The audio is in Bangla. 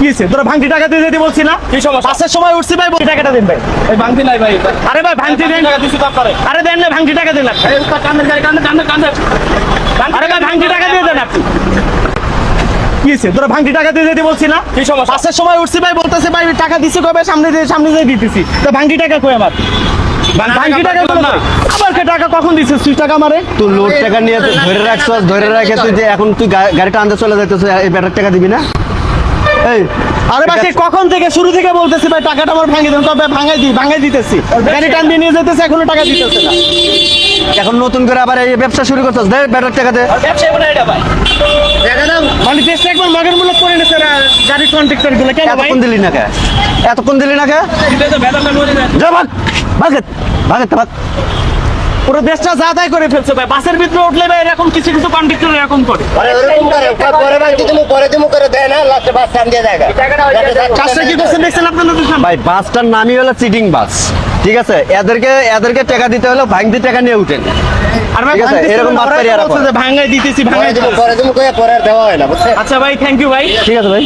কি হয়েছে তোরা ভাঙতি টাকা দিয়ে যেতে বলছি না? কি সমস্যা? বাসের সময় উঠছি ভাই, টাকাটা দিন ভাই। এই ভাঙতি নাই ভাই। আরে ভাই ভাঙতি দেন। টাকা দিছি তো আপনারে। আরে দেন না, ভাঙতি টাকা দিন আপনি। এই উস্তাদ কান্দে গাড়ি কান্দে। আরে ভাই ভাঙতি টাকা দিয়ে দেন আপনি। কি হয়েছে তোরা ভাঙতি টাকা দিয়ে যেতে বলছি না? কি সমস্যা? বাসের সময় উঠছি ভাই, বলতেছে ভাই টাকা দিছি কবে, সামনে দিয়ে দিতেছি। তো ভাঙতি টাকা কই আমার? ভাঙতি টাকা দিলাম না। আবার কে টাকা কখন দিছিস তুই টাকা মারে? তুই লোড টাকা নিয়ে ধরে রাখছস, ধরে রাখে তুই যে এখন তুই গাড়িটা আনতে চলে যাইতেছ, এই ব্যাটার টাকা দিবি না? এই আরে ভাই সে কখন থেকে শুরু থেকে বলতেছি ভাই টাকাটা আমার ভাঙিয়ে দেন, তবে ভাঙাই দিতেছি। গাড়ি টান দিয়ে নিয়ে যেতেছে, এখনো টাকা দিতেছে না। এখন নতুন করে আবার এই ব্যবসা শুরু করছস, দে ব্যাটার টাকা দে। ব্যবসায়ী বলে এটা ভাই। মানে দেশটা একবার মগের মূল্য করে নিছে গাড়ির কন্ট্রাক্টর গুলো, কেন ভাই? এতক্ষণ দিলি না কে? এতক্ষণ দিলি না কে? দিলে তো ভেজালটা নড়ে যায়। যা ভাগ, ভাগেত ভাগেত ভাগ। পুরো দেশটা যা তাই করে ফেলছে ভাই। বাসের ভিতরে উঠলে ভাই এরকম কিছু কন্ট্রাক্টর এরকম করে। কাজটা কি করছেন দেখছেন আপনারা? ভাই বাসটার নামই হলো চিটিং বাস, ঠিক আছে? এদেরকে টাকা দিতে হলো, ভাঙতি টাকা নিয়ে উঠেন। আর ভাই ঠিক আছে, ভাঙতেছে এরকম না, বাটপারি ওরাই আর বলছে যে ভাঙাই দিতেছি, ভাঙাই দিতেছি। পরে দেওয়া হয় না, বুঝছেন? আচ্ছা ভাই, থ্যাংক ইউ ভাই। ঠিক আছে ভাই।